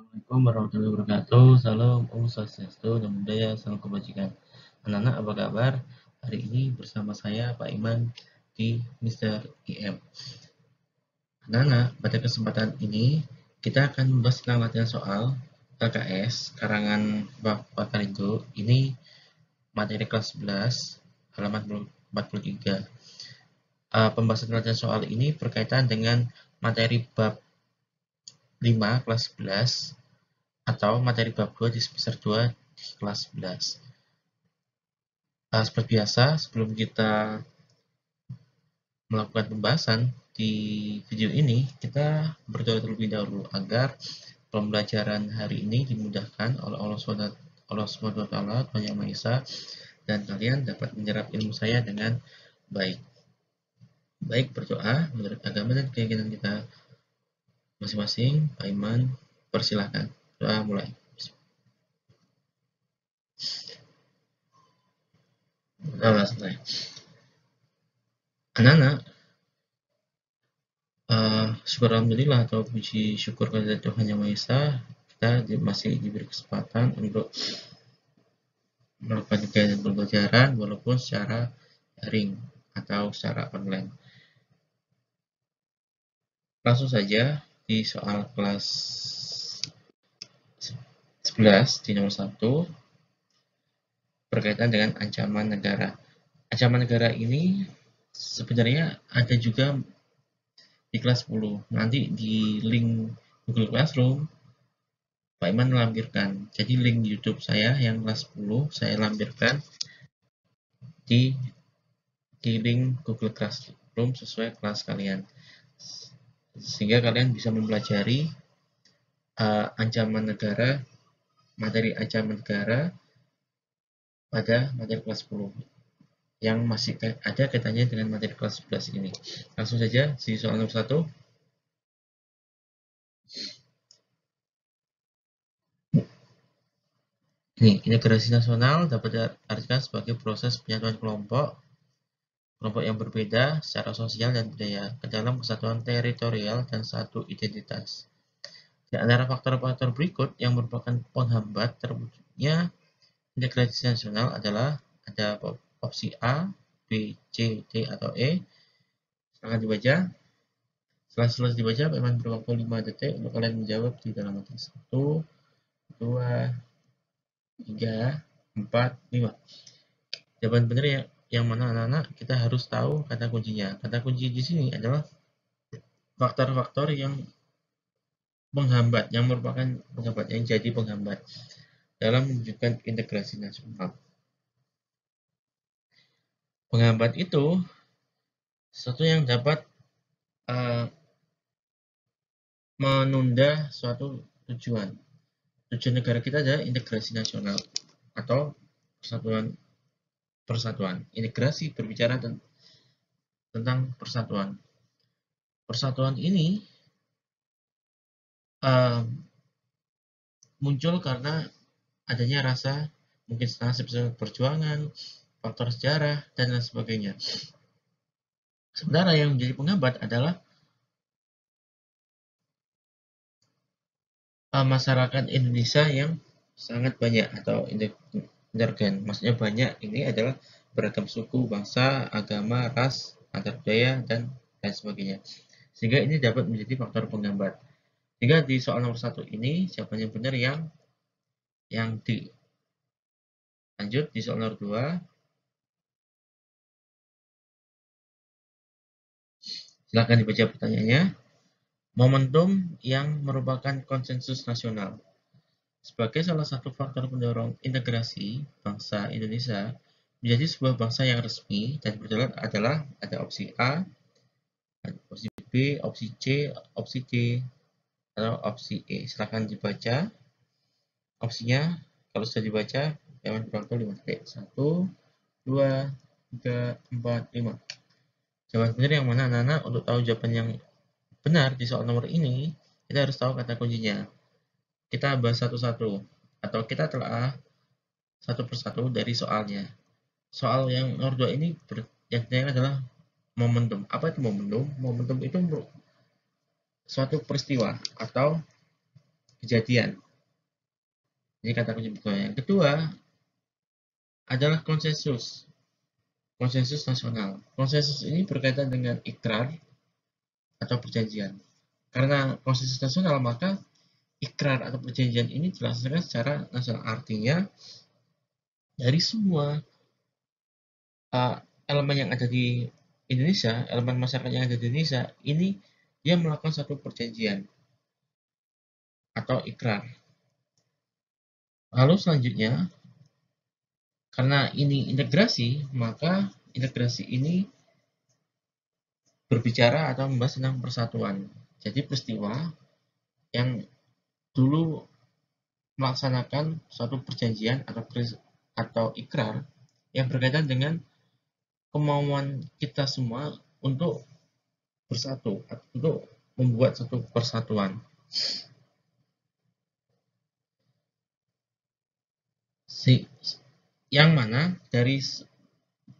Assalamualaikum warahmatullahi wabarakatuh. Salam Om Swastiastu, Namo Buddhaya, salam kebajikan. Anak-anak apa kabar? Hari ini bersama saya Pak Iman di Mister IM. Anak-anak, pada kesempatan ini kita akan membahas tentang latihan soal KKS karangan Bapak Karindo. Ini materi kelas 11 halaman 43. Pembahasan latihan soal ini berkaitan dengan materi bab 5 kelas 11 atau materi bab 2 di semester 2 di kelas 11. Seperti biasa, sebelum kita melakukan pembahasan di video ini, kita berdoa terlebih dahulu agar pembelajaran hari ini dimudahkan oleh Allah SWT, Tuhan Yang Maha Esa, dan kalian dapat menyerap ilmu saya dengan baik. Baik, berdoa menurut agama dan keyakinan kita masing-masing. Pak Iman, persilahkan. Doa mulai. Selesai. Anak-anak, syukur alhamdulillah atau puji syukur kepada Tuhan Yang Maha Esa, kita masih diberi kesempatan untuk melakukan kegiatan pembelajaran walaupun secara daring atau secara online. Langsung saja di soal kelas 11 di nomor 1 berkaitan dengan ancaman negara. Ancaman negara ini sebenarnya ada juga di kelas 10. Nanti di link Google Classroom Pak Iman lampirkan. Jadi link YouTube saya yang kelas 10 saya lampirkan di link Google Classroom sesuai kelas kalian. Sehingga kalian bisa mempelajari ancaman negara, materi ancaman negara pada materi kelas 10 yang masih ada kaitannya dengan materi kelas 11 ini. Langsung saja di soal nomor 1. Ini, integrasi nasional dapat diartikan sebagai proses penyatuan kelompok yang berbeda secara sosial dan budaya ke dalam kesatuan teritorial dan satu identitas. Di antara faktor-faktor berikut yang merupakan penghambat terwujudnya integrasi nasional adalah ada opsi A, B, C, D, atau E. Silahkan dibaca. Setelah selesai dibaca, memang berwaktu 5 detik untuk kalian menjawab di dalam materi 1, 2, 3, 4, 5. Jawaban benar yang mana anak-anak? Kita harus tahu kata kuncinya. Kata kunci di sini adalah faktor-faktor yang menghambat, yang merupakan penghambat, yang jadi penghambat dalam mewujudkan integrasi nasional. Penghambat itu sesuatu yang dapat menunda suatu tujuan. Tujuan negara kita adalah integrasi nasional atau persatuan. Integrasi berbicara tentang persatuan. Persatuan ini muncul karena adanya rasa mungkin nasib perjuangan, faktor sejarah, dan lain sebagainya. Sementara yang menjadi penghambat adalah masyarakat Indonesia yang sangat banyak atau intergen. Maksudnya banyak ini adalah beragam suku, bangsa, agama, ras, antar budaya, dan lain sebagainya. Sehingga ini dapat menjadi faktor penghambat. Sehingga di soal nomor 1 ini jawabannya benar yang D. Lanjut di soal nomor 2. Silakan dibaca pertanyaannya. Momentum yang merupakan konsensus nasional. Sebagai salah satu faktor pendorong integrasi bangsa Indonesia menjadi sebuah bangsa yang resmi dan berdaulat adalah ada opsi A, opsi B, opsi C, opsi D, atau opsi E. Silakan dibaca opsinya. Kalau sudah dibaca, jangan berwaktu 5 detik. 1, 2, 3, 4, 5. Jawaban benar yang mana anak-anak? Untuk tahu jawaban yang benar di soal nomor ini, kita harus tahu kata kuncinya. Kita bahas satu-satu, atau kita telah satu persatu dari soalnya. Soal yang nomor 2 ini yang ditanyakan adalah momentum. Apa itu momentum? Momentum itu suatu peristiwa atau kejadian. Ini kata kunci pertama. Yang kedua adalah konsensus. Konsensus nasional. Konsensus ini berkaitan dengan ikrar atau perjanjian. Karena konsensus nasional, maka ikrar atau perjanjian ini dilaksanakan secara nasional. Artinya, dari semua elemen yang ada di Indonesia, elemen masyarakat yang ada di Indonesia, ini dia melakukan satu perjanjian atau ikrar. Lalu selanjutnya, karena ini integrasi, maka integrasi ini berbicara atau membahas tentang persatuan. Jadi peristiwa yang dulu melaksanakan suatu perjanjian atau ikrar yang berkaitan dengan kemauan kita semua untuk bersatu, untuk membuat satu persatuan. Yang mana dari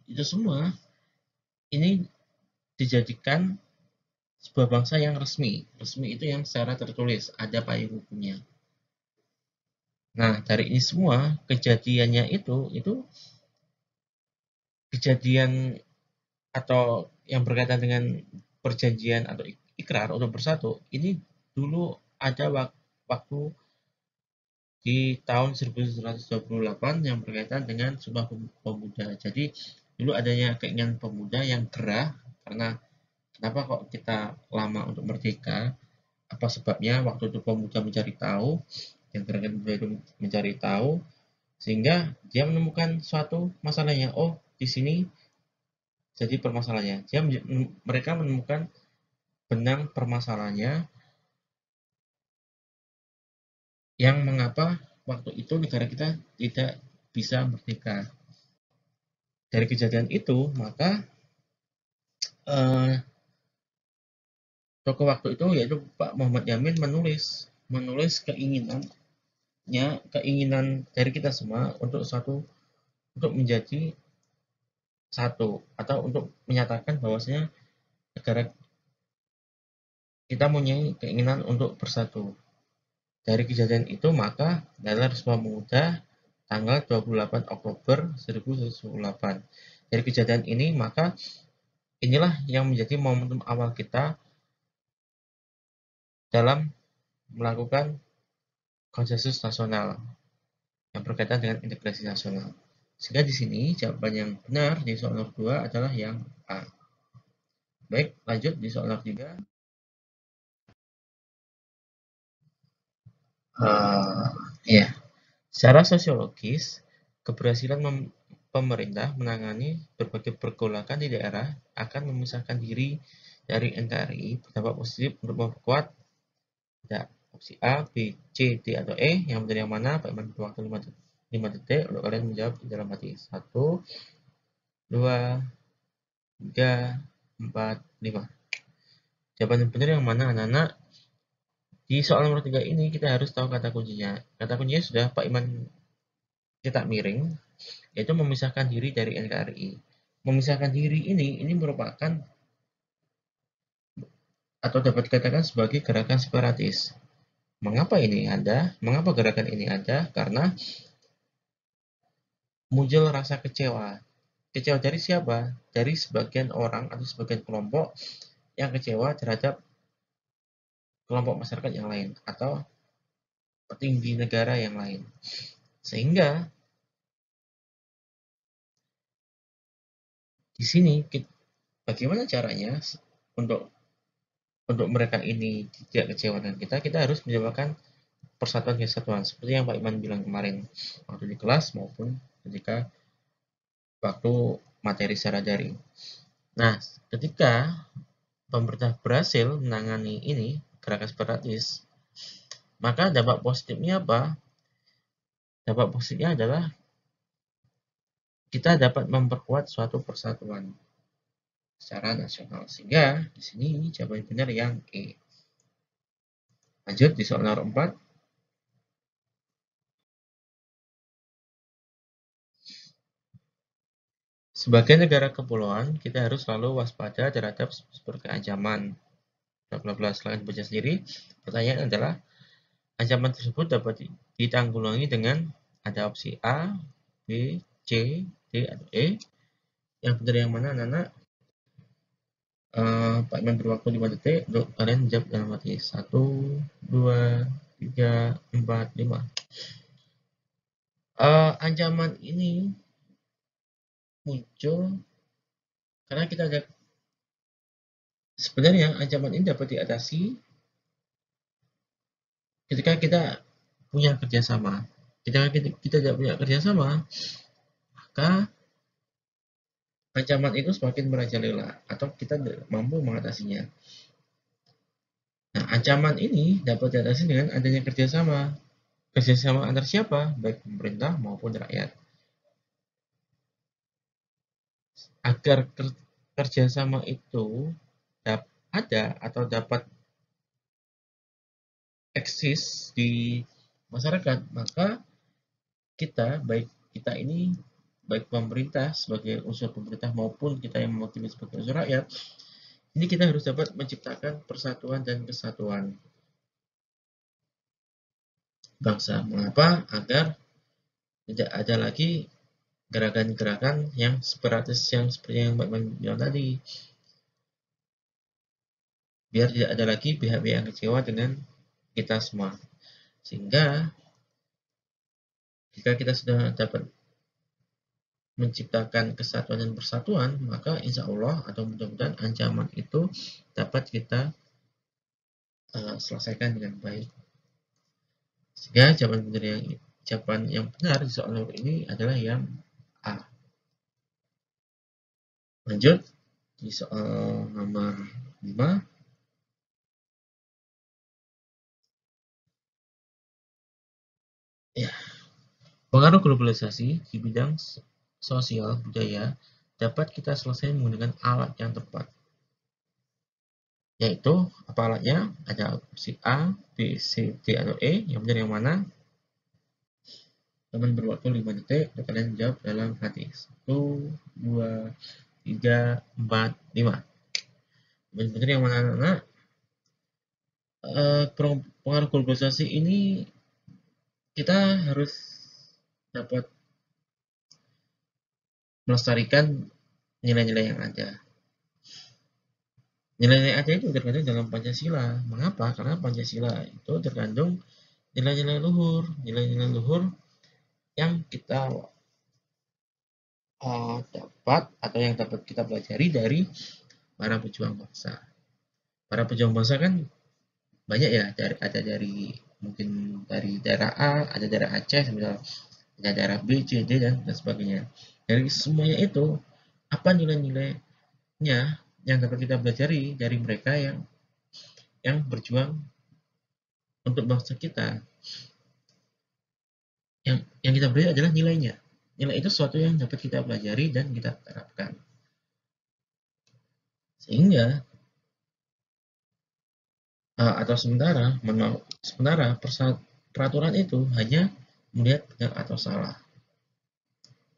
itu semua ini dijadikan sebuah bangsa yang resmi. Resmi itu yang secara tertulis, ada payung hukumnya. Nah, dari ini semua kejadiannya itu kejadian atau yang berkaitan dengan perjanjian atau ikrar untuk bersatu, ini dulu ada waktu di tahun 1928 yang berkaitan dengan Sumpah Pemuda. Jadi dulu adanya keinginan pemuda yang gerah karena kenapa kok kita lama untuk merdeka? Apa sebabnya? Waktu itu pemuda mencari tahu, yang gerakan pemuda itu mencari tahu, sehingga dia menemukan suatu masalahnya. Oh, di sini jadi permasalahannya. Mereka menemukan benang permasalahannya yang mengapa waktu itu negara kita tidak bisa merdeka. Dari kejadian itu, maka tokoh waktu itu yaitu Pak Muhammad Yamin menulis keinginan dari kita semua untuk menjadi satu atau untuk menyatakan bahwasanya negara kita mempunyai keinginan untuk bersatu. Dari kejadian itu maka dalam Sumpah Pemuda tanggal 28 Oktober 1908. Dari kejadian ini maka inilah yang menjadi momentum awal kita dalam melakukan konsensus nasional yang berkaitan dengan integrasi nasional. Sehingga di sini jawaban yang benar di soal nomor 2 adalah yang A. Baik, lanjut di soal nomor 3. Ya, secara sosiologis, keberhasilan pemerintah menangani berbagai pergolakan di daerah akan memisahkan diri dari NKRI berdampak positif untuk memperkuat opsi A, B, C, D, atau E. Yang menjadi yang mana? Pak Iman waktu 5 detik untuk kalian menjawab di dalam hati. 1, 2, 3, 4, 5. Jawaban yang benar yang mana, anak-anak? Di soal nomor 3 ini kita harus tahu kata kuncinya. Kata kuncinya sudah Pak Iman cetak miring, yaitu memisahkan diri dari NKRI. Memisahkan diri ini merupakan atau dapat dikatakan sebagai gerakan separatis. Mengapa ini ada? Mengapa gerakan ini ada? Karena muncul rasa kecewa. Kecewa dari siapa? Dari sebagian orang atau sebagian kelompok yang kecewa terhadap kelompok masyarakat yang lain atau petinggi negara yang lain. Sehingga di sini bagaimana caranya untuk mereka ini tidak kecewa dengan kita harus menjalankan persatuan kesatuan seperti yang Pak Iman bilang kemarin waktu di kelas maupun ketika waktu materi secara daring. Nah, ketika pemerintah berhasil menangani ini gerakan separatis, maka dampak positifnya apa? Dampak positifnya adalah kita dapat memperkuat suatu persatuan secara nasional. Sehingga di sini jawaban benar yang E. Lanjut di soal nomor 4. Sebagai negara kepulauan, kita harus selalu waspada terhadap berbagai ancaman. Bla bla bla, silahkan baca sendiri. Pertanyaan adalah, Ancaman tersebut dapat ditanggulangi dengan ada opsi A, B, C, D, atau E. Yang benar yang mana, anak-anak? Pak Iman berwaktu 5 detik untuk kalian jawab dalam hati. 1, 2, 3, 4, 5. Ancaman ini muncul karena kita ada, sebenarnya ancaman ini dapat diatasi ketika kita punya kerjasama. Ketika kita tidak punya kerjasama, maka ancaman itu semakin merajalela atau kita tidak mampu mengatasinya. Nah, ancaman ini dapat diatasi dengan adanya kerjasama. Kerjasama antar siapa? Baik pemerintah maupun rakyat. Agar kerjasama itu ada atau dapat eksis di masyarakat, maka kita, baik pemerintah sebagai unsur pemerintah maupun kita yang mewakili sebagai unsur rakyat, ini kita harus dapat menciptakan persatuan dan kesatuan bangsa. Mengapa? Agar tidak ada lagi gerakan-gerakan yang separatis yang seperti yang Mbak bilang tadi. Biar tidak ada lagi pihak-pihak yang kecewa dengan kita semua. Sehingga jika kita sudah dapat menciptakan kesatuan dan persatuan, maka insya Allah atau mudah-mudahan ancaman itu dapat kita selesaikan dengan baik. Sehingga jawaban yang benar di soal nomor ini adalah yang A. Lanjut di soal nomor 5. Ya, pengaruh globalisasi di bidang sosial budaya dapat kita selesaikan menggunakan alat yang tepat. Yaitu apa alatnya? Ada opsi A, B, C, D, atau E. Yang benar yang mana? Teman berwaktu 5 detik, kalian jawab dalam hati. 1, 2, 3, 4, 5. Benar yang mana, anak-anak? Pengaruh globalisasi ini kita harus dapat melestarikan nilai-nilai yang ada. Nilai-nilai ada itu terkandung dalam Pancasila. Mengapa? Karena Pancasila itu terkandung nilai-nilai luhur yang kita dapat atau yang dapat kita pelajari dari para pejuang bangsa. Para pejuang bangsa kan banyak ya, dari mungkin dari daerah A, ada daerah Aceh, misal ada daerah B, C, D, dan sebagainya. Dari semuanya itu, apa nilai-nilainya yang dapat kita pelajari dari mereka yang berjuang untuk bangsa kita. Yang kita pelajari adalah nilainya. Nilai itu sesuatu yang dapat kita pelajari dan kita terapkan. Sehingga atau sementara peraturan itu hanya melihat benar atau salah.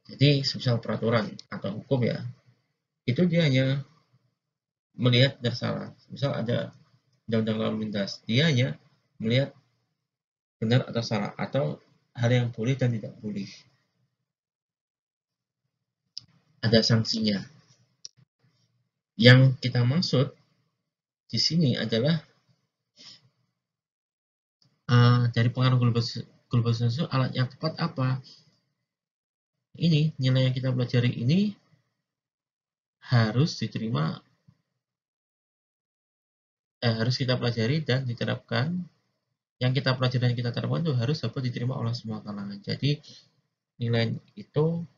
Jadi semisal peraturan atau hukum ya, itu dia hanya melihat benar salah. Misal ada undang-undang lalu lintas, dia hanya melihat benar atau salah atau hal yang boleh dan tidak boleh. Ada sanksinya. Yang kita maksud di sini adalah dari pengaruh globalisasi alat yang tepat apa? Ini nilai yang kita pelajari ini harus diterima, harus kita pelajari dan diterapkan. Yang kita pelajari dan kita terapkan itu harus dapat diterima oleh semua kalangan. Jadi nilai itu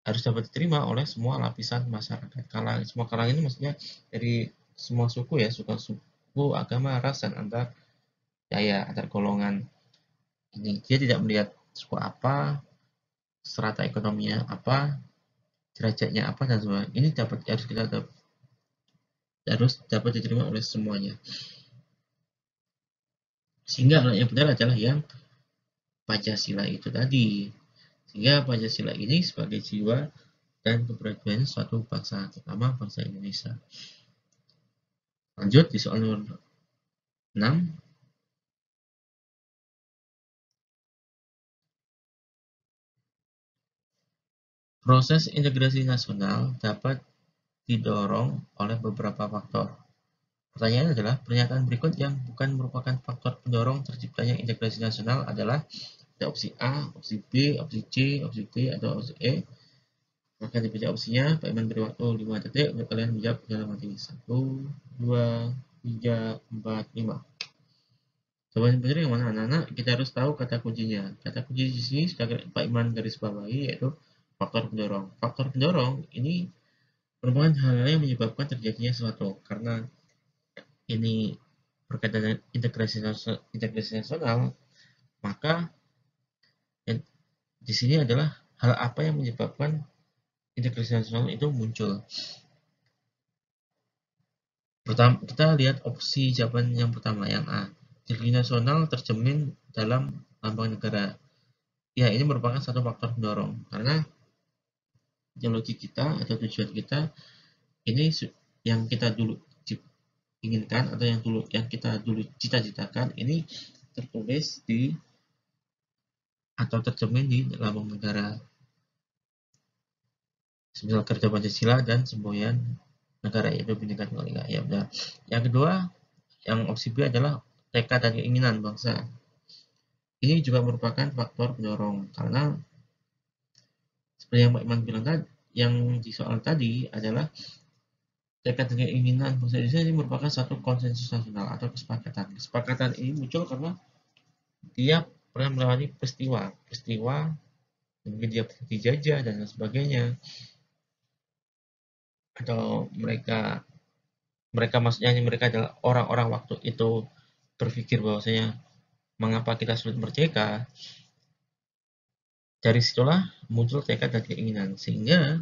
harus dapat diterima oleh semua lapisan masyarakat. Semua kalangan ini maksudnya dari semua suku ya, suku, agama, ras, dan antar daya, antar golongan. Ini dia tidak melihat suku apa, strata ekonominya apa, derajatnya apa, dan sebagainya. Ini harus dapat diterima oleh semuanya. Sehingga alat yang benar adalah yang Pancasila itu tadi. Sehingga Pancasila ini sebagai jiwa dan keberadaan suatu bangsa, terutama bangsa Indonesia. Lanjut di soal nomor 6. Proses integrasi nasional dapat didorong oleh beberapa faktor. Pertanyaannya adalah, pernyataan berikut yang bukan merupakan faktor pendorong terciptanya integrasi nasional adalah ada opsi A, opsi B, opsi C, opsi D, atau opsi E. Maka dibaca opsinya, Pak Iman beri waktu 5 detik untuk kalian menjawab dalam hati. 1, 2, 3, 4, 5. Jawaban benar yang mana anak-anak? Kita harus tahu kata kuncinya. Kata kunci di sini sudah Pak Iman garis bawahi, yaitu faktor pendorong. Faktor pendorong ini merupakan hal yang menyebabkan terjadinya sesuatu. Karena ini berkaitan dengan integrasi nasional, maka yang di sini adalah hal apa yang menyebabkan integrasi nasional itu muncul. Pertama, kita lihat opsi jawaban yang pertama, yang A. Integrasi nasional tercermin dalam lambang negara. Ya, ini merupakan satu faktor pendorong, karena ideologi kita atau tujuan kita ini yang kita dulu inginkan atau yang kita dulu cita-citakan ini tertulis di atau tercermin di lambang negara. Semisal Kerja Pancasila dan semboyan negara, yaitu Bhinneka Tunggal Ika. Ya benar. Yang kedua, yang opsi B adalah tekad dan keinginan bangsa. Ini juga merupakan faktor pendorong, karena seperti yang Mbak Iman bilang tadi, yang di soal tadi adalah tekad dan keinginan bangsa Indonesia ini merupakan satu konsensus nasional atau kesepakatan. Kesepakatan ini muncul karena dia pernah melewati peristiwa mungkin dia dijajah dan sebagainya, atau mereka maksudnya mereka adalah orang-orang waktu itu berpikir bahwasanya mengapa kita sulit merdeka. Dari situlah muncul tekad dan keinginan, sehingga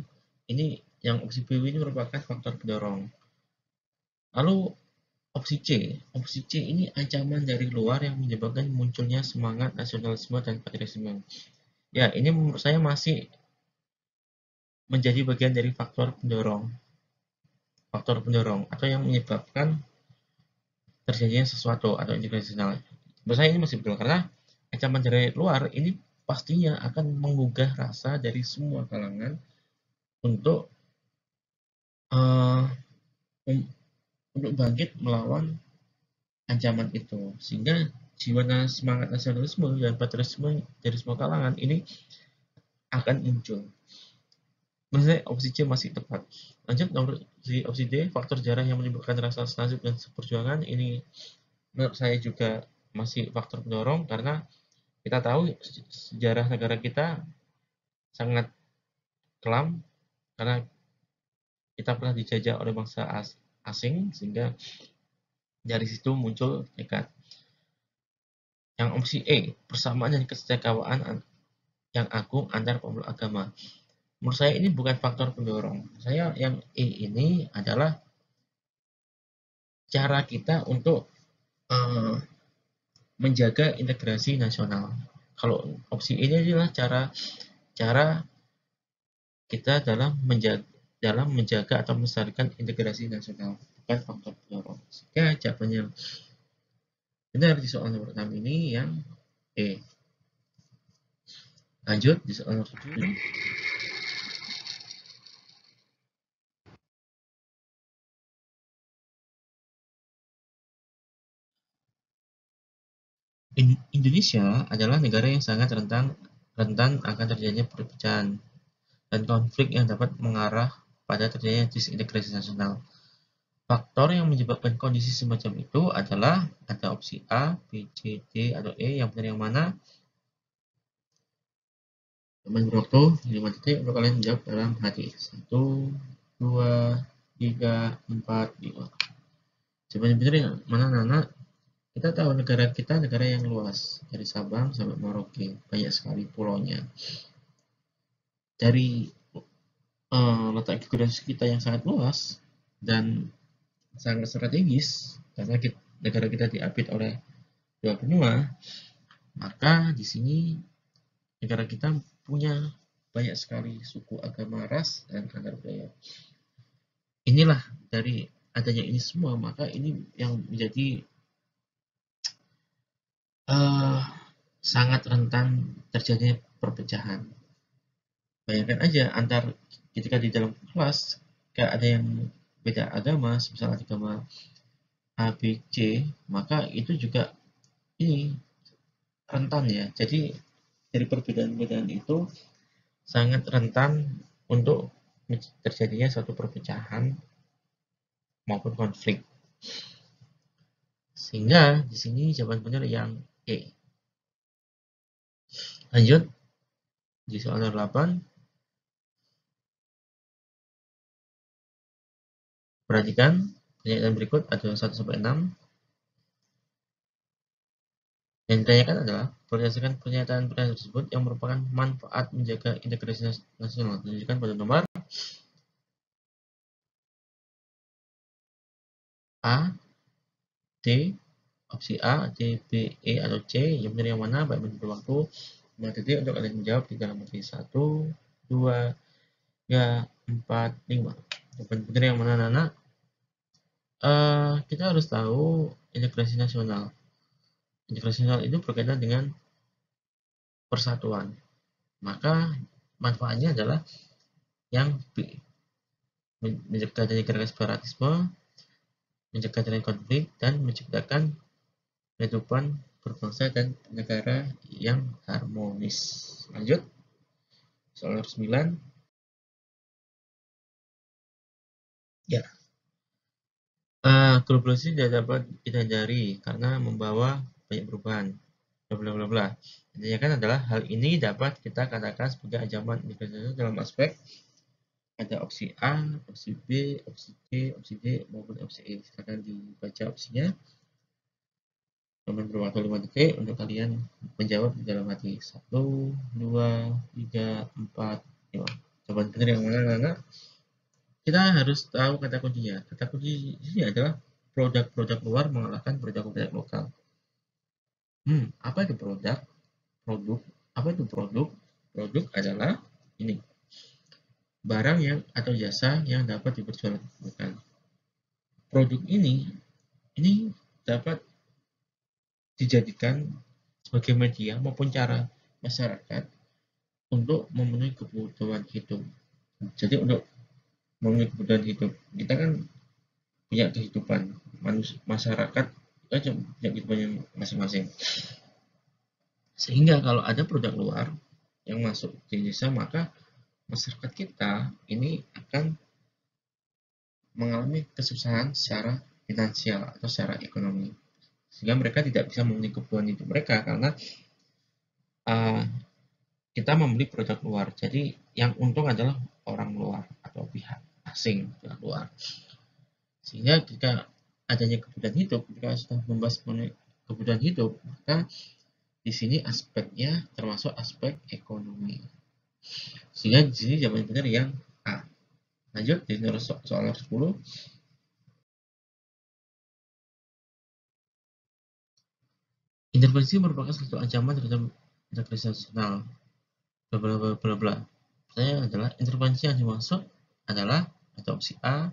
ini yang opsi B ini merupakan faktor pendorong. Lalu opsi C ini ancaman dari luar yang menyebabkan munculnya semangat nasionalisme dan patriotisme. Ya, ini menurut saya masih menjadi bagian dari faktor pendorong atau yang menyebabkan terjadinya sesuatu atau integrasi nasional. Menurut saya ini masih betul, karena ancaman dari luar ini pastinya akan menggugah rasa dari semua kalangan untuk uh, untuk bangkit melawan ancaman itu, sehingga jiwa semangat nasionalisme dan patriotisme dari semua kalangan ini akan muncul. Menurut saya opsi C masih tepat. Lanjut nomor opsi D, faktor sejarah yang menimbulkan rasa nasib dan perjuangan ini menurut saya juga masih faktor pendorong, karena kita tahu sejarah negara kita sangat kelam, karena kita pernah dijajah oleh bangsa asing, sehingga dari situ muncul tekad. Yang opsi E, persamaan dan kesetiakawanan yang agung antar pemeluk agama. Menurut saya ini bukan faktor pendorong. Saya yang E ini adalah cara kita untuk menjaga integrasi nasional. Kalau opsi ini adalah cara kita dalam menjaga atau melestarikan integrasi nasional, bukan faktor pendorong. Sehingga jawabannya benar di soal nomor 6 ini yang E. Lanjut di soal nomor 7. Indonesia adalah negara yang sangat rentan akan terjadinya perpecahan dan konflik yang dapat mengarah pada terjadinya disintegrasi nasional. Faktor yang menyebabkan kondisi semacam itu adalah ada opsi A, B, C, D, atau E. Yang benar yang mana? Teman waktu 5 detik untuk kalian menjawab dalam hati. 1, 2, 3, 4, 5. Jawaban yang benar yang mana, anak? Kita tahu negara kita negara yang luas, dari Sabang sampai Merauke, banyak sekali pulaunya. Dari letak geografis kita yang sangat luas dan sangat strategis, karena negara kita diapit oleh dua benua, maka di sini negara kita punya banyak sekali suku, agama, ras, dan antar budaya. Inilah dari adanya ini semua, maka ini yang menjadi sangat rentan terjadinya perpecahan. Bayangkan aja ketika di dalam kelas kayak ada yang beda agama, misalnya agama A, B, C, maka itu juga ini rentan ya. Jadi dari perbedaan-perbedaan itu sangat rentan untuk terjadinya suatu perpecahan maupun konflik. Sehingga di sini jawaban benar yang E. Lanjut di soal 8. Perhatikan pernyataan berikut ada 1 sampai 6. Yang ditanyakan adalah berdasarkan pernyataan tersebut yang merupakan manfaat menjaga integrasi nasional. Tunjukkan pada nomor A, D, opsi A, D, B, E, atau C. Yang benar yang mana? Baik menurut waktu 5 detik untuk kalian menjawab di dalam materi 1, 2, 3, 4, 5. Jawaban benar yang mana, anak-anak? Kita harus tahu integrasi nasional. Integrasi nasional itu berkaitan dengan persatuan. Maka manfaatnya adalah yang B, mencegah adanya separatisme, mencegah adanya konflik, dan menciptakan kehidupan berbangsa dan negara yang harmonis. Lanjut, soal 9. Ya, globalisasi tidak dapat dihindari karena membawa banyak perubahan. Bla bla bla bla. Intinya kan adalah hal ini dapat kita katakan sebagai ancaman integrasi dalam aspek ada opsi A, opsi B, opsi C, opsi D, maupun opsi E. Silakan dibaca opsinya. Teman berwaktu 5 detik untuk kalian menjawab di dalam hati. 1, 2, 3, 4, 5. Jawaban benar yang mana, anak? Kita harus tahu kata kuncinya. Kata kunci ini adalah produk-produk luar mengalahkan produk-produk lokal. Apa itu produk? Produk. Apa itu produk? Produk adalah ini. Barang yang atau jasa yang dapat diperjualbelikan. Produk ini dapat dijadikan sebagai media maupun cara masyarakat untuk memenuhi kebutuhan hidup. Jadi untuk memenuhi kebutuhan hidup, kita kan punya kehidupan masyarakat, kita punya kehidupannya masing-masing. Sehingga kalau ada produk luar yang masuk ke Indonesia, maka masyarakat kita ini akan mengalami kesusahan secara finansial atau secara ekonomi, sehingga mereka tidak bisa memenuhi kebutuhan hidup mereka karena kita membeli produk luar. Jadi yang untung adalah orang luar atau pihak asing, pihak luar. Sehingga jika adanya kebutuhan hidup, jika sudah membahas mengenai kebutuhan hidup, maka di sini aspeknya termasuk aspek ekonomi. Sehingga di sini jawaban benar yang A. Lanjut di soal 10. Intervensi merupakan suatu ancaman terhadap integrasi nasional. Bla bla bla bla bla. Pertanyaannya adalah intervensi yang dimaksud adalah atau opsi A,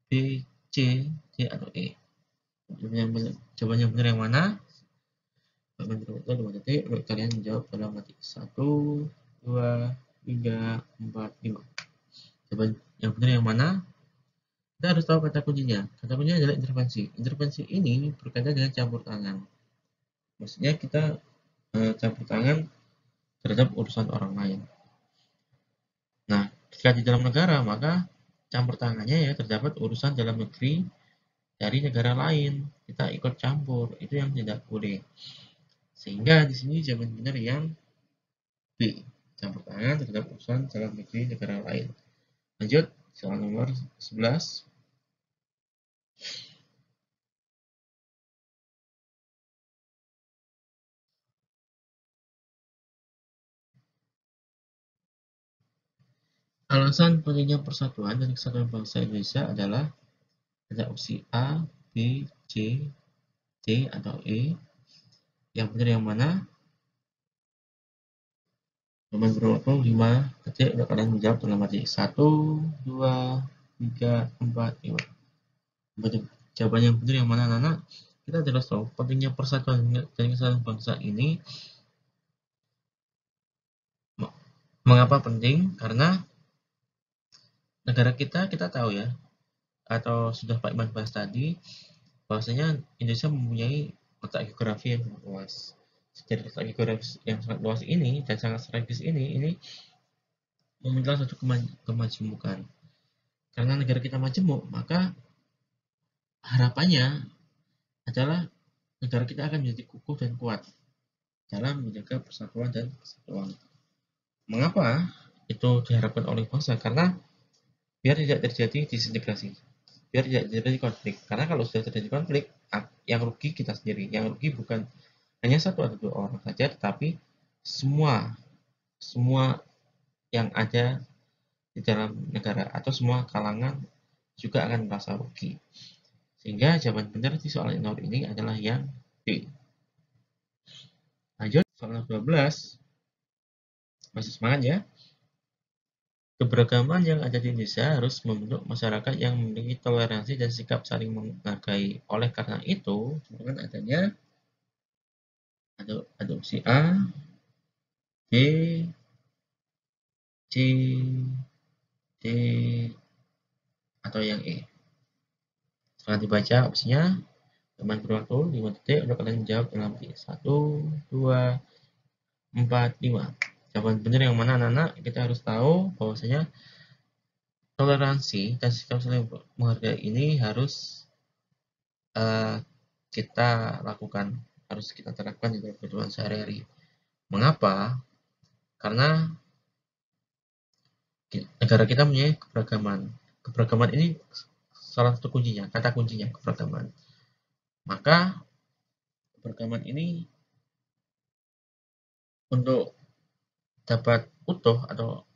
B, C, D, atau E. Jawaban yang benar yang mana? Menurut 2 detik untuk kalian menjawab dalam mati. 1, 2, 3, 4, 5. Jawaban yang benar yang mana? Kita harus tahu kata kuncinya. Kata kuncinya adalah intervensi. Intervensi ini berkaitan dengan campur tangan. Maksudnya kita campur tangan terhadap urusan orang lain. Nah, jika di dalam negara, maka campur tangannya ya terdapat urusan dalam negeri dari negara lain. Kita ikut campur, itu yang tidak boleh. Sehingga di sini jawaban benar yang B. Campur tangan terhadap urusan dalam negeri negara lain. Lanjut, soal nomor 11. Alasan pentingnya persatuan dan kesatuan bangsa Indonesia adalah ada opsi A, B, C, D, atau E. Yang benar yang mana? Teman berwaktu 5 detik untuk kalian menjawab dalam arti 1, 2, 3, 4, 5. Jawaban yang benar yang mana, anak-anak? Kita jelas tahu pentingnya persatuan dan kesatuan bangsa ini Mengapa penting? Karena negara kita tahu ya, atau sudah Pak Iman bahas tadi, bahwasanya Indonesia mempunyai letak geografi yang sangat luas. Dari letak geografis yang sangat luas ini dan sangat strategis ini memunculkan satu kemajemukan. Karena negara kita majemuk, maka harapannya adalah negara kita akan menjadi kukuh dan kuat dalam menjaga persatuan dan kesatuan. Mengapa itu diharapkan oleh bangsa? Karena biar tidak terjadi disintegrasi, biar tidak terjadi konflik. Karena kalau sudah terjadi konflik, yang rugi kita sendiri. Yang rugi bukan hanya satu atau dua orang saja, tetapi semua yang ada di dalam negara atau semua kalangan juga akan merasa rugi. Sehingga jawaban benar di soal nomor ini adalah yang B. Lanjut, soal nomor 12. Masih semangat ya. Keberagaman yang ada di Indonesia harus membentuk masyarakat yang memiliki toleransi dan sikap saling menghargai. Oleh karena itu, dengan adanya adopsi A, B, C, D, atau yang E. Setelah dibaca opsinya, teman berwaktu 5 detik untuk kalian menjawab dalam 1, 2, 4, 5. Jawaban benar yang mana anak-anak? Kita harus tahu bahwasanya toleransi dan sikap saling menghargai ini harus kita lakukan, harus kita terapkan di dalam kehidupan sehari-hari. Mengapa? Karena negara kita punya keberagaman. Keberagaman ini salah satu kuncinya, kata kuncinya keberagaman. Maka keberagaman ini untuk dapat utuh atau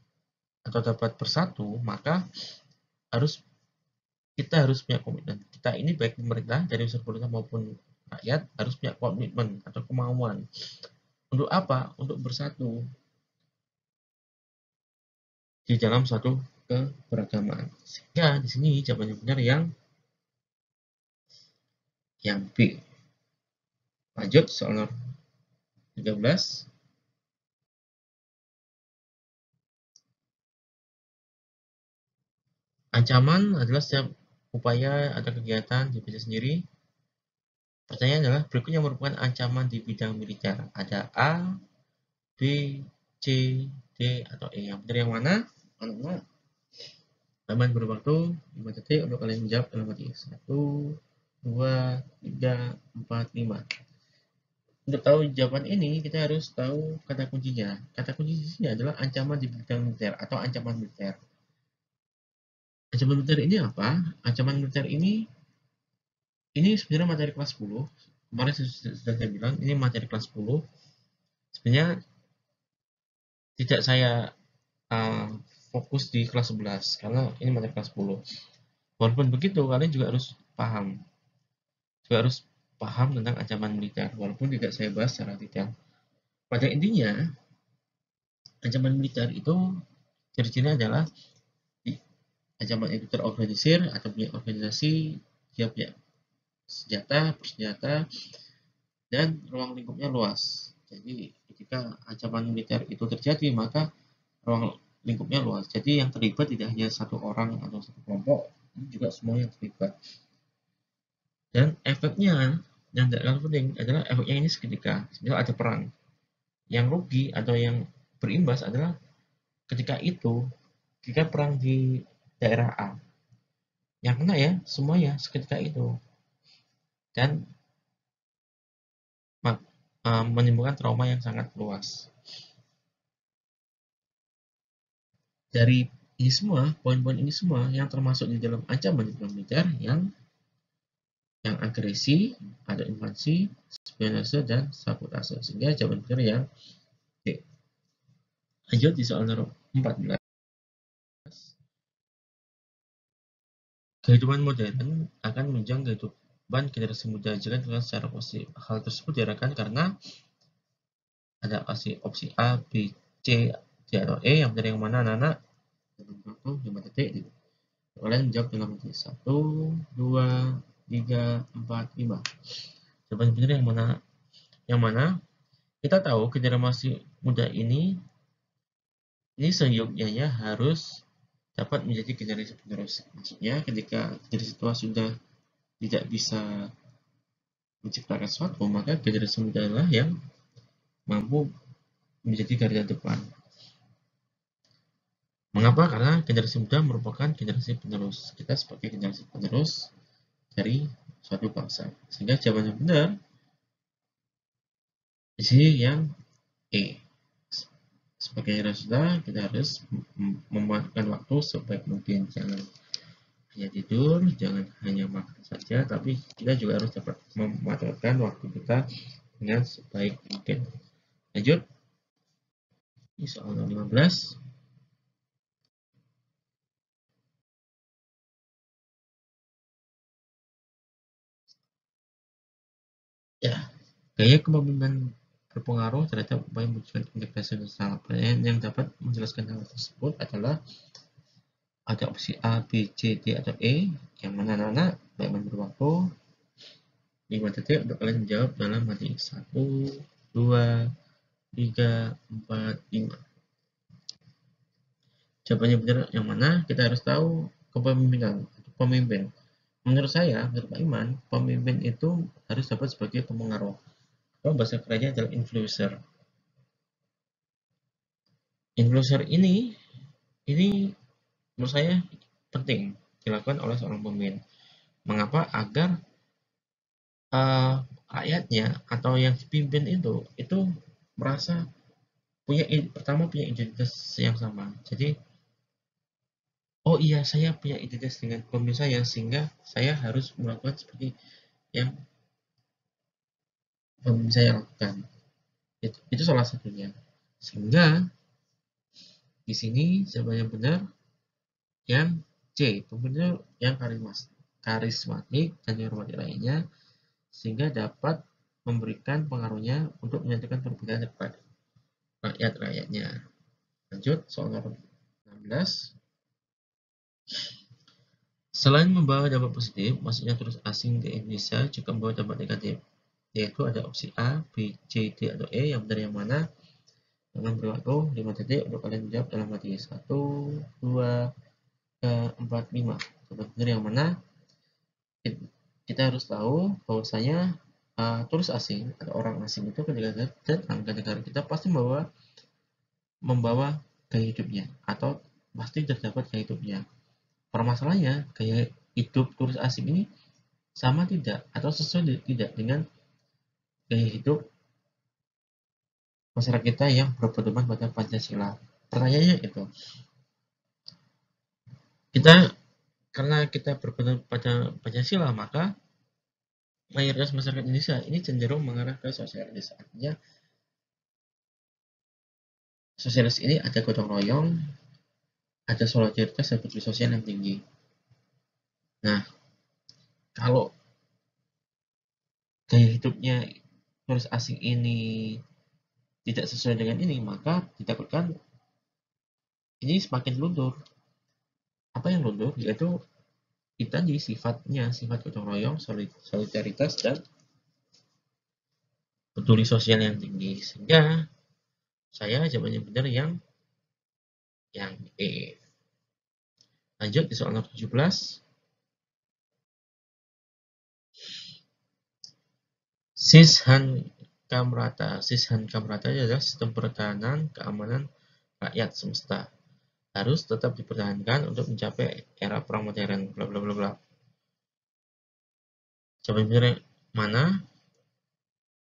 dapat bersatu, maka kita harus punya komitmen. Kita ini baik pemerintah dari unsur pemerintah maupun rakyat harus punya komitmen atau kemauan. Untuk apa? Untuk bersatu di dalam satu keberagaman. Sehingga di sini jawabannya benar yang B. Lanjut soal nomor 13. Ancaman adalah setiap upaya atau kegiatan dipilih sendiri. Pertanyaan adalah berikutnya merupakan ancaman di bidang militer. Ada A, B, C, D, atau E. Yang benar yang mana? Anak-anak. Taman berwaktu 5 detik untuk kalian menjawab dalam hati. 1, 2, 3, 4, 5. Untuk tahu jawaban ini, kita harus tahu kata kuncinya. Kata kunci di sini adalah ancaman di bidang militer atau ancaman militer. Ancaman militer ini apa? Ancaman militer ini sebenarnya materi kelas 10. Kemarin sudah saya bilang, ini materi kelas 10. Sebenarnya tidak saya fokus di kelas 11 karena ini materi kelas 10. Walaupun begitu, kalian juga harus paham tentang ancaman militer, walaupun tidak saya bahas secara detail. Pada intinya, ancaman militer itu ciri-cirinya adalah ancaman itu terorganisir atau punya organisasi, dia punya bersenjata, dan ruang lingkupnya luas. Jadi ketika ancaman militer itu terjadi, maka ruang lingkupnya luas. Jadi yang terlibat tidak hanya satu orang atau satu kelompok, ini juga semua yang terlibat. Dan efeknya yang tidak kalah penting adalah efeknya ini seketika. Misal ada perang, yang rugi atau yang berimbas adalah ketika perang di daerah A, yang kena ya semuanya seketika itu, dan menimbulkan trauma yang sangat luas. Dari ini semua, poin-poin ini semua yang termasuk di dalam ancaman militer yang agresi, ada invasi, spionase, dan sabotase. Sehingga jawaban benar yang D. Lanjut di soal nomor 14. Kehidupan modern akan menunjang kehidupan generasi muda jika dilakukan secara positif. Hal tersebut diarahkan karena ada opsi A, B, C, D, atau E. Yang benar yang mana anak-anak? Dalam waktu 5 detik. Kalian menjawab dalam menit 1, 2, 3, 4, 5. Jawaban benar yang mana? Yang mana? Kita tahu generasi muda ini Ini seyogyanya harus dapat menjadi generasi penerus. Maksudnya ketika generasi tua sudah tidak bisa menciptakan sesuatu, maka generasi muda adalah yang mampu menjadi garda depan. Mengapa? Karena generasi muda merupakan generasi penerus. Kita sebagai generasi penerus dari suatu bangsa. Sehingga jawaban yang benar di sini yang E. Sebagai generasi kita harus memanfaatkan waktu sebaik mungkin. Jangan hanya tidur, jangan hanya makan saja, tapi kita juga harus dapat memanfaatkan waktu kita dengan sebaik mungkin. Lanjut, di soal 15. Ya, gaya kepemimpinan berpengaruh terhadap upaya mewujudkan integrasi nasional. Pertanyaan yang dapat menjelaskan hal tersebut adalah ada opsi A, B, C, D, atau E. Yang mana anak-anak? Baik memberi waktu 5 detik untuk kalian menjawab dalam mati. 1, 2, 3, 4, 5. Jawabannya benar yang mana? Kita harus tahu kepemimpinan. Pemimpin. Menurut saya, menurut Pak Iman, pemimpin itu harus dapat sebagai pemengaruh. Atau bahasa kerennya adalah influencer. Influencer ini menurut saya penting dilakukan oleh seorang pemimpin. Mengapa? Agar rakyatnya atau yang dipimpin itu merasa pertama punya identitas yang sama. Jadi, oh iya, saya punya identitas dengan pemimpin saya, sehingga saya harus melakukan seperti yang pemimpin saya lakukan. Itu salah satunya. Sehingga di sini jawaban yang benar yang C, pemimpin yang karismatik dan dihormati lainnya, sehingga dapat memberikan pengaruhnya untuk menyatukan perbedaan kepada rakyat-rakyatnya. Lanjut, soal nomor 16. Selain membawa dampak positif, maksudnya turis asing ke Indonesia juga membawa dampak negatif, yaitu ada opsi A, B, C, D, atau E. Yang benar yang mana? Dengan beri waktu 5 detik untuk kalian menjawab dalam hati. 1, 2, 3, 4, 5. Jawaban benar yang mana? Kita harus tahu bahwasanya turis asing atau orang asing itu ketika datang ke negara kita pasti membawa gaya hidupnya atau pasti terdapat gaya hidupnya. Permasalahannya, gaya hidup turis asing ini sama tidak atau sesuai tidak dengan gaya hidup masyarakat kita yang berpedoman pada Pancasila. Pertanyaannya itu, karena kita berpedoman pada Pancasila, maka mayoritas masyarakat Indonesia ini cenderung mengarah ke sosialis. Artinya, sosialis ini ada gotong royong, ada solidaritas dan peduli sosial yang tinggi. Nah, kalau gaya hidupnya turis asing ini tidak sesuai dengan ini, maka ditakutkan ini semakin luntur. Apa yang luntur? Yaitu itu tadi sifat gotong royong, solidaritas, dan peduli sosial yang tinggi. Sehingga saya jawabannya benar yang E. Lanjut di soal nomor 17. Sishan Kamrata adalah sistem pertahanan keamanan rakyat semesta. Harus tetap dipertahankan untuk mencapai era perang modern. Bla bla bla bla. Jawaban benar yang mana?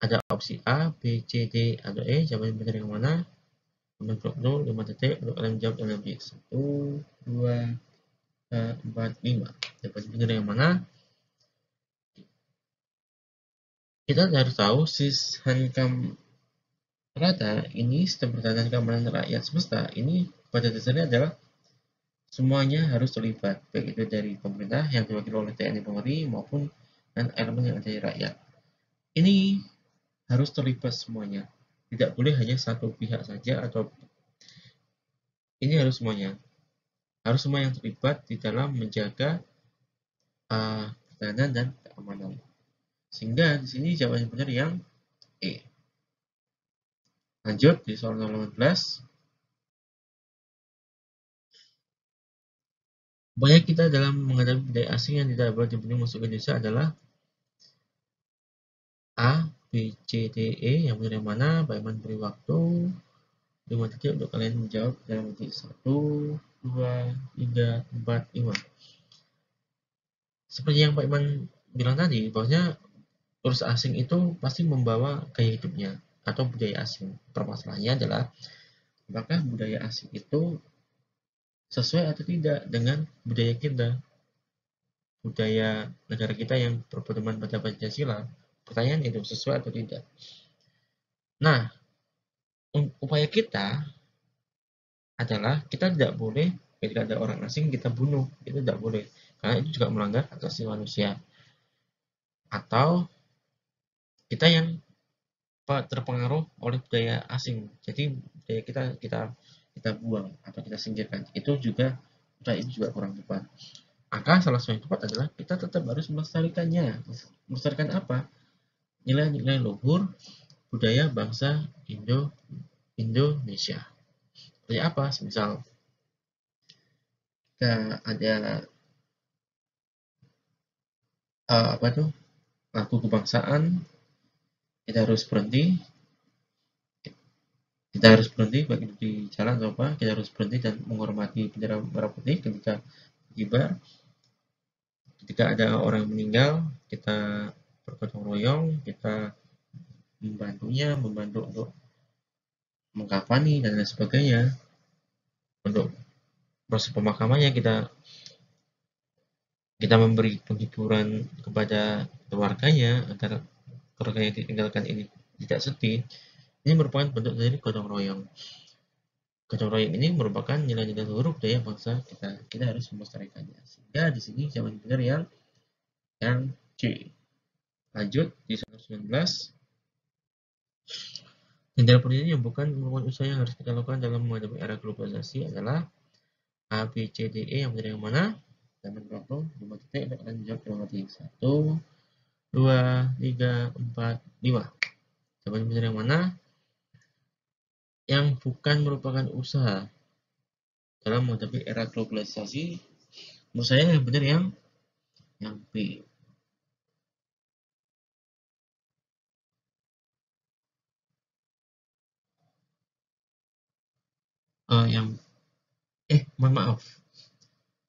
Ada opsi A, B, C, D, atau E. Jawaban benar yang mana? Menurut 5 detik untuk kalian menjawab dalam lebih. 1, 2, 3, 4, 5. Jawaban benar yang mana? Kita harus tahu Sishan Kamrata ini sistem pertahanan keamanan rakyat semesta ini pada dasarnya adalah semuanya harus terlibat, baik itu dari pemerintah yang diwakili oleh TNI Polri maupun dan elemen yang ada di rakyat. Ini harus terlibat semuanya. Tidak boleh hanya satu pihak saja atau ini harus semuanya. Harus semua yang terlibat di dalam menjaga pertahanan dan keamanan. Sehingga di sini jawaban yang benar yang E. Lanjut di soal 18. Upaya kita dalam menghadapi budaya asing yang tidak boleh dibunuh masuk ke Indonesia adalah A, B, C, D, E. Yang benar yang mana? Pak Iman beri waktu 5 detik untuk kalian menjawab dalam detik 1, 2, 3, 4, 5. Seperti yang Pak Iman bilang tadi, bahwasanya turis asing itu pasti membawa gaya hidupnya atau budaya asing. Permasalahannya adalah apakah budaya asing itu sesuai atau tidak dengan budaya kita, budaya negara kita yang berpedoman pada Pancasila. Pertanyaan itu sesuai atau tidak. Nah, upaya kita adalah kita tidak boleh ketika ada orang asing kita bunuh, itu tidak boleh karena itu juga melanggar hak asasi manusia. Atau kita yang terpengaruh oleh budaya asing, jadi budaya kita buang atau kita singkirkan, itu juga kurang tepat. Maka salah satu yang tepat adalah kita tetap harus melestarikannya. Melestarikan apa? Nilai-nilai luhur budaya bangsa Indonesia. Seperti apa? Misal kita ada apa tuh lagu kebangsaan, kita harus berhenti baik itu di jalan atau apa, kita harus berhenti dan menghormati bendera merah putih ketika kibar. Ketika ada orang meninggal, kita bergotong royong, kita membantu untuk mengkafani dan lain sebagainya. Untuk proses pemakamannya kita memberi penghiburan kepada keluarganya agar keluarga yang ditinggalkan ini tidak sedih. Ini merupakan bentuk dari gotong royong. Gotong royong ini merupakan nilai-nilai luhur budaya bangsa kita. Kita harus melestarikannya. Sehingga di sini jawaban benar yang C. Lanjut di 119. Tindakan politik yang bukan merupakan usaha yang harus kita lakukan dalam menghadapi era globalisasi adalah A, B, C, D, E. Yang benar yang mana? Dan berapa? 5 detik untuk kalian jawab dalam detik 1, 2, 3, 4, 5. Jawaban benar yang mana? Yang bukan merupakan usaha dalam menghadapi era globalisasi. Menurut saya yang benar yang B. Mohon maaf,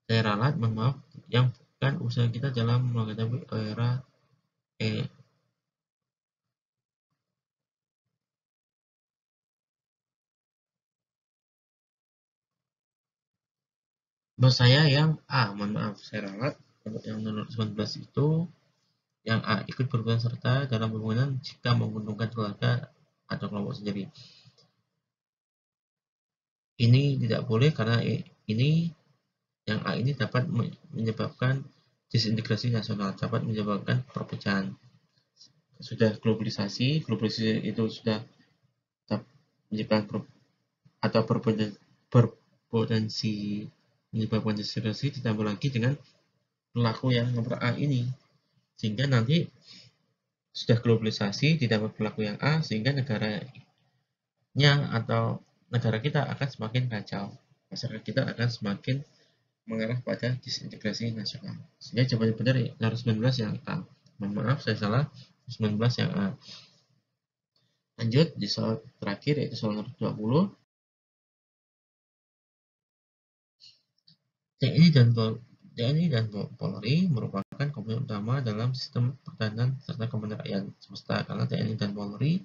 saya ralat, mohon maaf, yang bukan usaha kita dalam menghadapi era menurut saya yang A, mohon maaf, saya ralat. Untuk yang nomor 19 itu yang A, ikut berperan serta dalam pembangunan jika menguntungkan keluarga atau kelompok sendiri. Ini tidak boleh karena ini yang A ini dapat menyebabkan disintegrasi nasional, dapat menyebabkan perpecahan. Sudah globalisasi itu sudah menyebabkan atau berpotensi menyebabkan disintegrasi, ditambah lagi dengan pelaku yang nomor A ini, sehingga nanti sudah globalisasi ditambah pelaku yang A, sehingga negaranya atau negara kita akan semakin kacau, masyarakat kita akan semakin mengarah pada disintegrasi nasional. Sehingga jawaban benar harus 19 yang A. Mohon maaf saya salah, 19 yang A. Lanjut di soal terakhir yaitu soal nomor 20. TNI dan Polri merupakan komponen utama dalam sistem pertahanan serta keamanan rakyat semesta, karena TNI dan Polri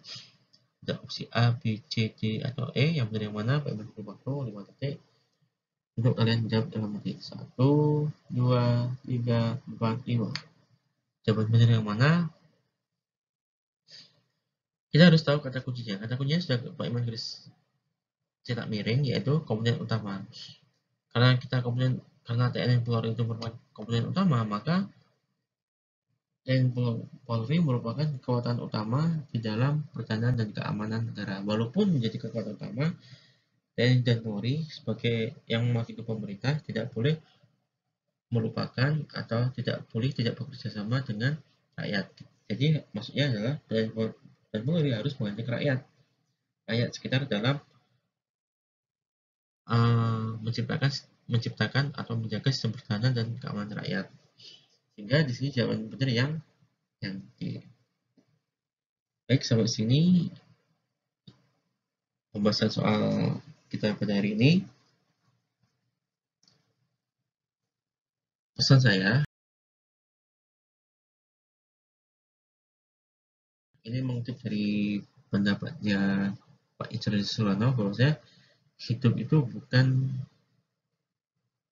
ada opsi A, B, C, D, atau E. Yang benar yang mana? Pak Iman beri waktu 5 detik untuk kalian jawab dalam detik 1, 2, 3, 4, 5. Jawaban benar yang mana? Kita harus tahu kata kuncinya. Kata kuncinya sudah Pak Iman garis cetak miring, yaitu komponen utama. Karena TNI Polri itu merupakan komponen utama, maka TNI Polri merupakan kekuatan utama di dalam pertahanan dan keamanan negara. Walaupun menjadi kekuatan utama, TNI dan Polri sebagai yang mewakili pemerintah tidak boleh melupakan atau tidak bekerja sama dengan rakyat. Jadi maksudnya adalah TNI dan Polri harus mengajak rakyat sekitar dalam menciptakan menciptakan atau menjaga sistem pertahanan dan keamanan rakyat. Sehingga di sini jawaban benar yang D. Baik, sampai sini pembahasan soal kita pada hari ini. Pesan saya, ini mengutip dari pendapatnya Pak Ichardi Sulano, bahwasanya hidup itu bukan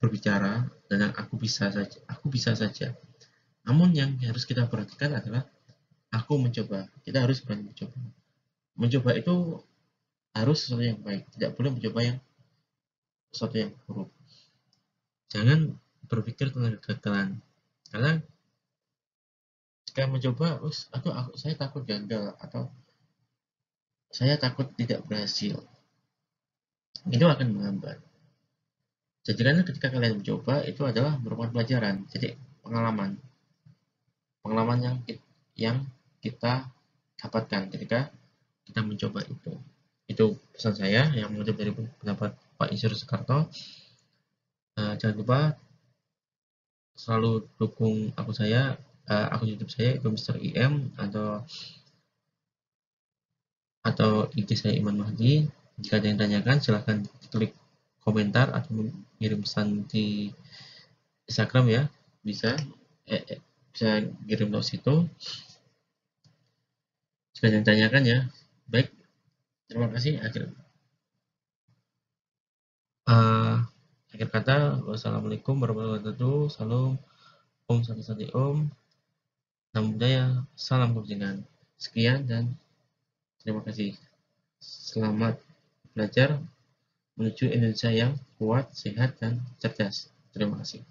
berbicara dan aku bisa saja. Namun yang harus kita perhatikan adalah aku mencoba. Kita harus berani mencoba. Mencoba itu harus sesuatu yang baik, tidak boleh mencoba yang sesuatu yang buruk. Jangan berpikir tentang kegagalan, karena jika mencoba, saya takut gagal atau saya takut tidak berhasil, itu akan menghambat. Jadikanlah ketika kalian mencoba itu adalah merupakan pelajaran, jadi pengalaman, pengalaman yang kita dapatkan ketika kita mencoba itu. Itu pesan saya yang mengutip dari pendapat Pak Isyur Soekarto. Jangan lupa selalu dukung akun YouTube saya itu Mr. IM atau IG saya Iman Mahdi. Jika ada yang tanyakan silahkan klik komentar atau mengirim pesan di Instagram ya, bisa bisa kirim lewat situ. Jika ada yang tanyakan ya. Baik, terima kasih. Akhir kata, wassalamualaikum warahmatullahi wabarakatuh. Salam, Om Santi Santi Om. Namo Buddhaya, salam kebajikan. Sekian dan terima kasih. Selamat belajar menuju Indonesia yang kuat, sehat, dan cerdas. Terima kasih.